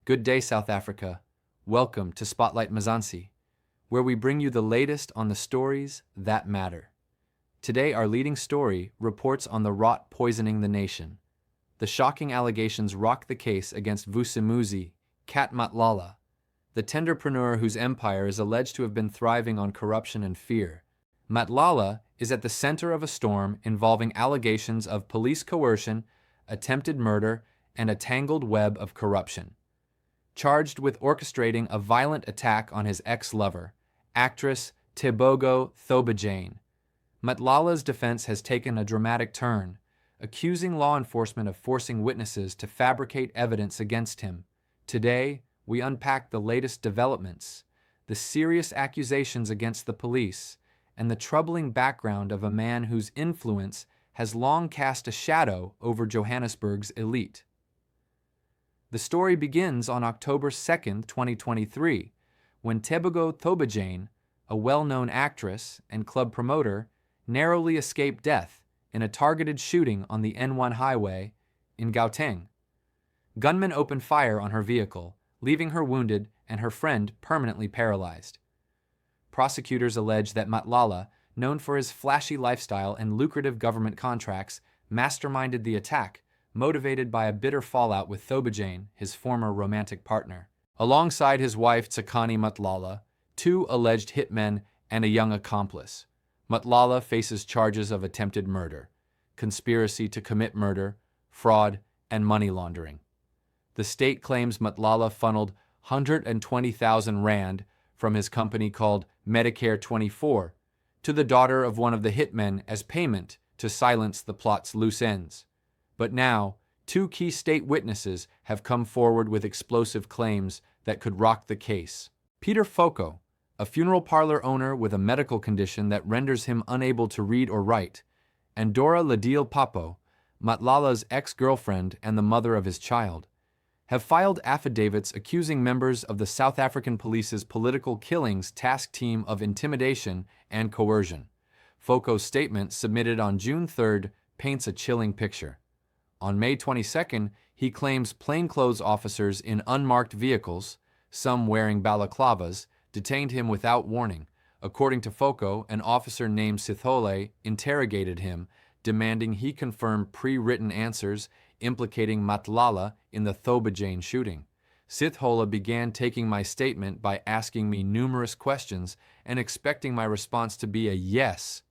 Good day, South Africa. Welcome to Spotlight Mzansi, where we bring you the latest on the stories that matter. Today, our leading story reports on the rot poisoning the nation. The shocking allegations rock the case against Vusi Cat Matlala, the tenderpreneur whose empire is alleged to have been thriving on corruption and fear. Matlala is at the center of a storm involving allegations of police coercion, attempted murder, and a tangled web of corruption. Charged with orchestrating a violent attack on his ex-lover, actress Tebogo Thobejane, Matlala's defense has taken a dramatic turn, accusing law enforcement of forcing witnesses to fabricate evidence against him. Today, we unpack the latest developments, the serious accusations against the police, and the troubling background of a man whose influence has long cast a shadow over Johannesburg's elite. The story begins on October 2, 2023, when Tebogo Thobejane, a well-known actress and club promoter, narrowly escaped death in a targeted shooting on the N1 highway in Gauteng. Gunmen opened fire on her vehicle, leaving her wounded and her friend permanently paralyzed. Prosecutors allege that Matlala, known for his flashy lifestyle and lucrative government contracts, masterminded the attack, motivated by a bitter fallout with Thobejane, his former romantic partner. Alongside his wife Tsakani Matlala, two alleged hitmen and a young accomplice. Matlala faces charges of attempted murder, conspiracy to commit murder, fraud, and money laundering. The state claims Matlala funneled 120,000 rand from his company called Medicare 24 to the daughter of one of the hitmen as payment to silence the plot's loose ends. But now, two key state witnesses have come forward with explosive claims that could rock the case. Peter Foko, a funeral parlor owner with a medical condition that renders him unable to read or write, and Dora Ladil Papo, Matlala's ex-girlfriend and the mother of his child, have filed affidavits accusing members of the South African Police's Political Killings Task Team of intimidation and coercion. Foko's statement, submitted on June 3rd, paints a chilling picture. On May 22nd, he claims plainclothes officers in unmarked vehicles, some wearing balaclavas, detained him without warning. According to Foko, an officer named Sithole interrogated him, demanding he confirm pre-written answers implicating Matlala in the Thobejane shooting. Sithole began taking my statement by asking me numerous questions and expecting my response to be a yes,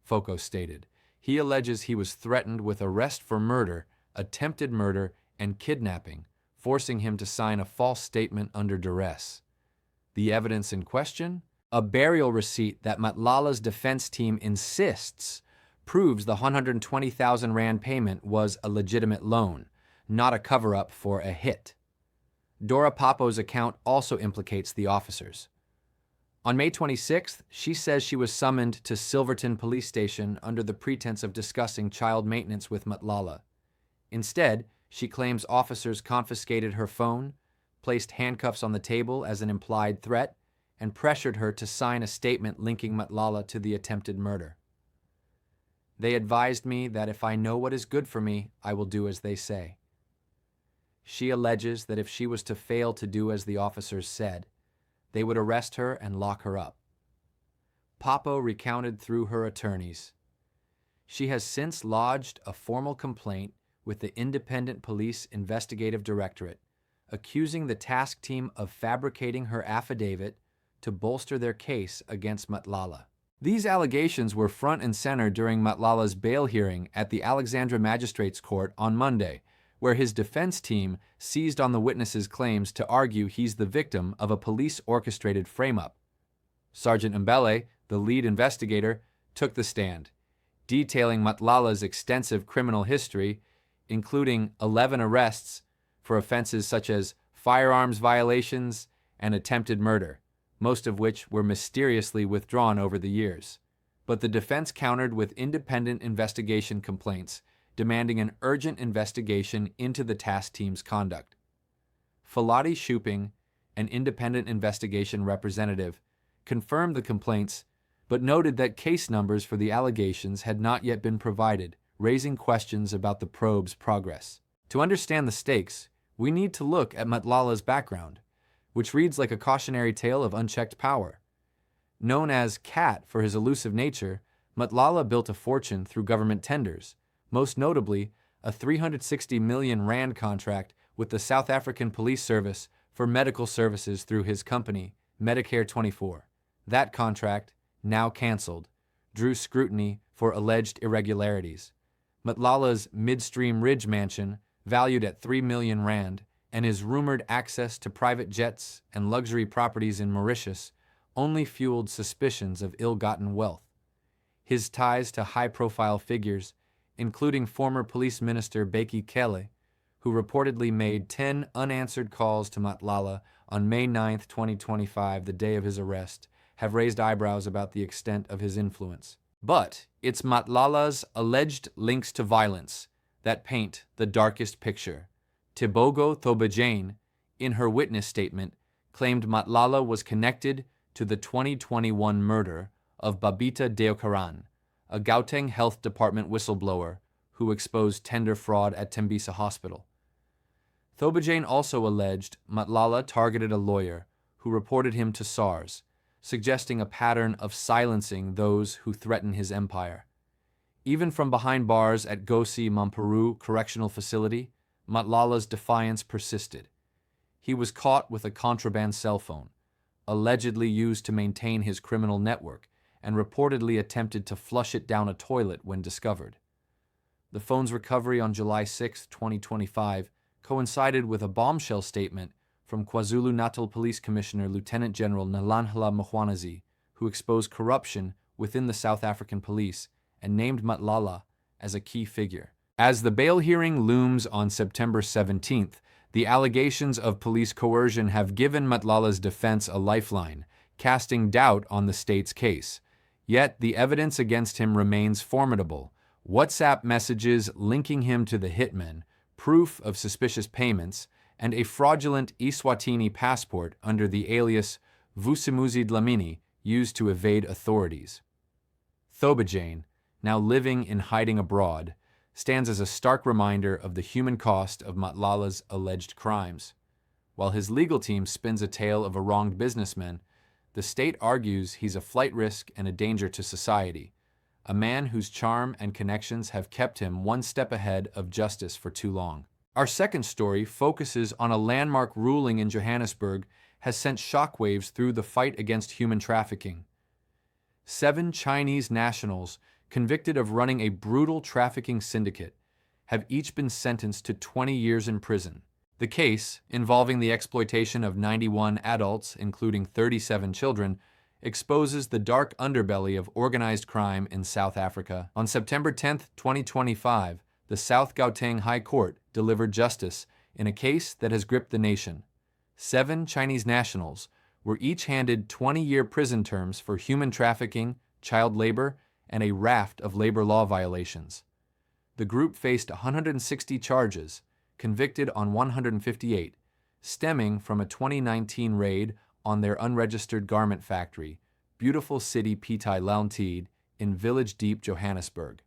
Foko stated. He alleges he was threatened with arrest for murder, attempted murder, and kidnapping, forcing him to sign a false statement under duress. The evidence in question? A burial receipt that Matlala's defense team insists proves the 120,000 rand payment was a legitimate loan, not a cover-up for a hit. Dora Papo's account also implicates the officers. On May 26th, she says she was summoned to Silverton Police Station under the pretense of discussing child maintenance with Matlala. Instead, she claims officers confiscated her phone, placed handcuffs on the table as an implied threat, and pressured her to sign a statement linking Matlala to the attempted murder. They advised me that if I know what is good for me, I will do as they say. She alleges that if she was to fail to do as the officers said, they would arrest her and lock her up. Papo recounted through her attorneys. She has since lodged a formal complaint with the Independent Police Investigative Directorate, accusing the task team of fabricating her affidavit to bolster their case against Matlala. These allegations were front and center during Matlala's bail hearing at the Alexandra Magistrates Court on Monday, where his defense team seized on the witnesses' claims to argue he's the victim of a police-orchestrated frame-up. Sergeant Mbele, the lead investigator, took the stand, detailing Matlala's extensive criminal history, including 11 arrests for offenses such as firearms violations and attempted murder, most of which were mysteriously withdrawn over the years. But the defense countered with independent investigation complaints, demanding an urgent investigation into the task team's conduct. Falati Shuping, an independent investigation representative, confirmed the complaints, but noted that case numbers for the allegations had not yet been provided, raising questions about the probe's progress. To understand the stakes, we need to look at Matlala's background, which reads like a cautionary tale of unchecked power. Known as Cat for his elusive nature, Matlala built a fortune through government tenders, most notably a 360 million rand contract with the South African Police Service for medical services through his company, Medicare 24. That contract, now cancelled, drew scrutiny for alleged irregularities. Matlala's Midstream Ridge mansion, valued at 3 million rand, and his rumored access to private jets and luxury properties in Mauritius only fueled suspicions of ill-gotten wealth. His ties to high-profile figures, including former police minister Beki Kele, who reportedly made 10 unanswered calls to Matlala on May 9, 2025, the day of his arrest, have raised eyebrows about the extent of his influence. But it's Matlala's alleged links to violence that paint the darkest picture. Tebogo Thobejane, in her witness statement, claimed Matlala was connected to the 2021 murder of Babita Deokaran, a Gauteng Health Department whistleblower who exposed tender fraud at Tembisa Hospital. Thobejane also alleged Matlala targeted a lawyer who reported him to SARS, suggesting a pattern of silencing those who threaten his empire. Even from behind bars at Gosi Mampuru Correctional Facility, Matlala's defiance persisted. He was caught with a contraband cell phone, allegedly used to maintain his criminal network, and reportedly attempted to flush it down a toilet when discovered. The phone's recovery on July 6, 2025, coincided with a bombshell statement from KwaZulu-Natal Police Commissioner Lieutenant General Nalanhla Mkhwanazi, who exposed corruption within the South African police and named Matlala as a key figure. As the bail hearing looms on September 17th, the allegations of police coercion have given Matlala's defense a lifeline, casting doubt on the state's case. Yet the evidence against him remains formidable. WhatsApp messages linking him to the hitmen, proof of suspicious payments, and a fraudulent Eswatini passport under the alias Vusimuzi Dlamini used to evade authorities. Thobejane, now living in hiding abroad, stands as a stark reminder of the human cost of Matlala's alleged crimes. While his legal team spins a tale of a wronged businessman, the state argues he's a flight risk and a danger to society, a man whose charm and connections have kept him one step ahead of justice for too long. Our second story focuses on a landmark ruling in Johannesburg has sent shockwaves through the fight against human trafficking. 7 Chinese nationals convicted of running a brutal trafficking syndicate have each been sentenced to 20 years in prison. The case, involving the exploitation of 91 adults, including 37 children, exposes the dark underbelly of organized crime in South Africa. On September 10, 2025, the South Gauteng High Court delivered justice in a case that has gripped the nation. 7 Chinese nationals were each handed 20-year prison terms for human trafficking, child labor, and a raft of labor law violations. The group faced 160 charges, convicted on 158, stemming from a 2019 raid on their unregistered garment factory, Beautiful City Pitai Launtide, in Village Deep, Johannesburg.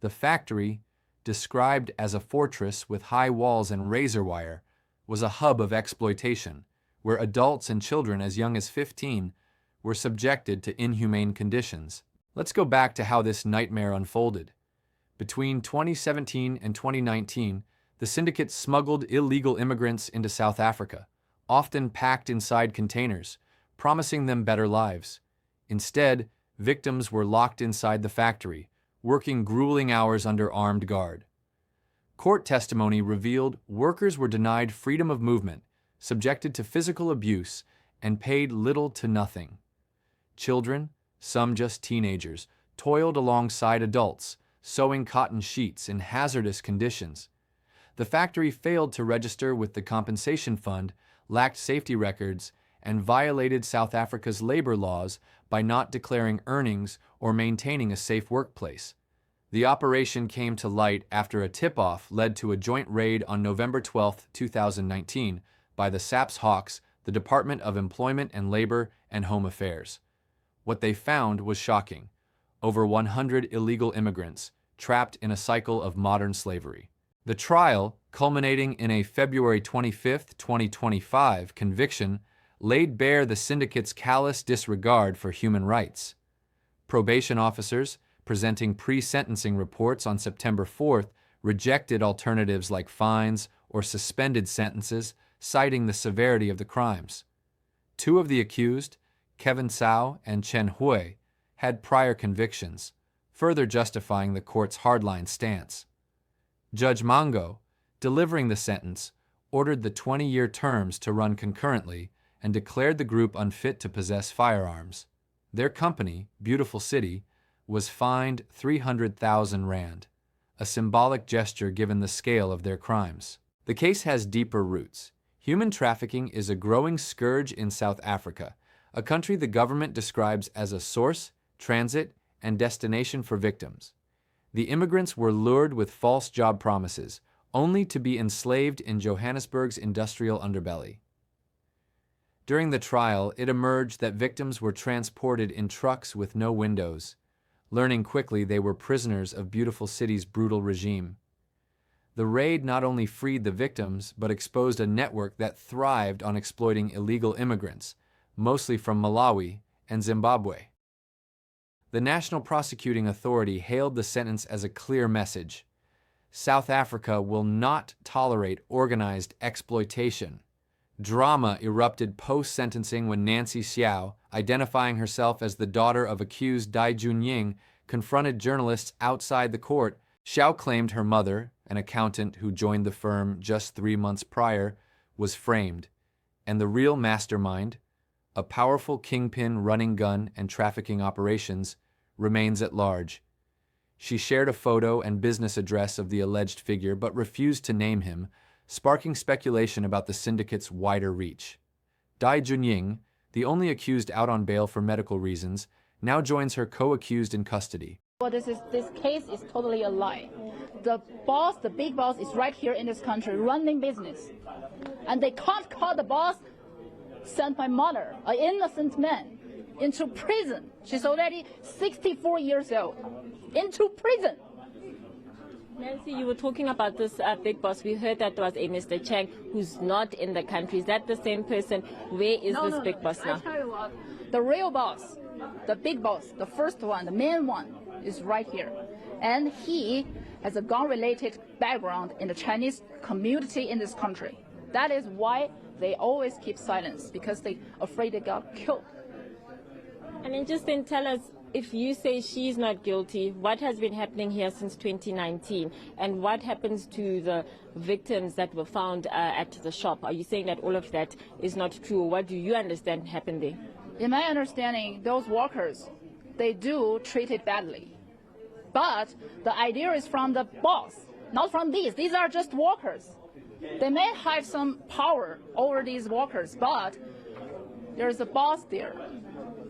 The factory, described as a fortress with high walls and razor wire, was a hub of exploitation, where adults and children as young as 15 were subjected to inhumane conditions. Let's go back to how this nightmare unfolded. Between 2017 and 2019, the syndicate smuggled illegal immigrants into South Africa, often packed inside containers, promising them better lives. Instead, victims were locked inside the factory, working grueling hours under armed guard. Court testimony revealed workers were denied freedom of movement, subjected to physical abuse, and paid little to nothing. Children, some just teenagers, toiled alongside adults, sewing cotton sheets in hazardous conditions. The factory failed to register with the Compensation Fund, lacked safety records, and violated South Africa's labor laws by not declaring earnings or maintaining a safe workplace. The operation came to light after a tip-off led to a joint raid on November 12, 2019, by the SAPS Hawks, the Department of Employment and Labor and Home Affairs. What they found was shocking: over 100 illegal immigrants trapped in a cycle of modern slavery. The trial, culminating in a February 25, 2025 conviction, laid bare the syndicate's callous disregard for human rights. Probation officers, presenting pre-sentencing reports on September 4th, rejected alternatives like fines or suspended sentences, citing the severity of the crimes. Two of the accused, Kevin Tsao and Chen Hui, had prior convictions, further justifying the court's hardline stance. Judge Mango, delivering the sentence, ordered the 20-year terms to run concurrently and declared the group unfit to possess firearms. Their company, Beautiful City, was fined 300,000 rand, a symbolic gesture given the scale of their crimes. The case has deeper roots. Human trafficking is a growing scourge in South Africa, a country the government describes as a source, transit, and destination for victims. The immigrants were lured with false job promises, only to be enslaved in Johannesburg's industrial underbelly. During the trial, it emerged that victims were transported in trucks with no windows. Learning quickly they were prisoners of Beautiful City's brutal regime. The raid not only freed the victims, but exposed a network that thrived on exploiting illegal immigrants, mostly from Malawi and Zimbabwe. The National Prosecuting Authority hailed the sentence as a clear message. South Africa will not tolerate organized exploitation. Drama erupted post-sentencing when Nancy Xiao, identifying herself as the daughter of accused Dai Junying, confronted journalists outside the court. Xiao claimed her mother, an accountant who joined the firm just 3 months prior, was framed, and the real mastermind, a powerful kingpin running gun and trafficking operations, remains at large. She shared a photo and business address of the alleged figure but refused to name him, sparking speculation about the syndicate's wider reach. Dai Junying, the only accused out on bail for medical reasons, now joins her co-accused in custody. Well, this case is totally a lie. The boss, the big boss, is right here in this country running business. And they can't call the boss sent my mother, an innocent man, into prison. She's already 64 years old. Into prison. Nancy, you were talking about this big boss. We heard that was a Mr. Chang who's not in the country. Is that the same person? Where is this big boss now? I tell you what, the real boss, the big boss, the first one, the main one, is right here. And he has a gun-related background in the Chinese community in this country. That is why they always keep silence, because they're afraid they got killed. And then just then tell us, if you say she's not guilty, what has been happening here since 2019? And what happens to the victims that were found at the shop? Are you saying that all of that is not true? What do you understand happened there? In my understanding, those workers, they do treat it badly. But the idea is from the boss, not from these. These are just workers. They may have some power over these workers, but there's a boss there.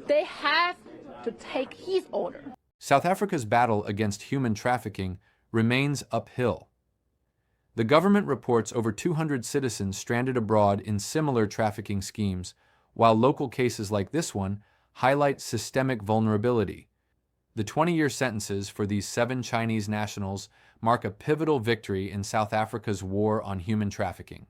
They have to take his order. South Africa's battle against human trafficking remains uphill. The government reports over 200 citizens stranded abroad in similar trafficking schemes, while local cases like this one highlight systemic vulnerability. The 20-year sentences for these 7 Chinese nationals mark a pivotal victory in South Africa's war on human trafficking.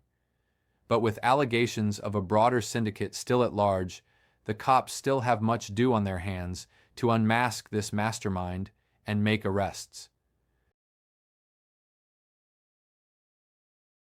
But with allegations of a broader syndicate still at large, the cops still have much due on their hands to unmask this mastermind and make arrests.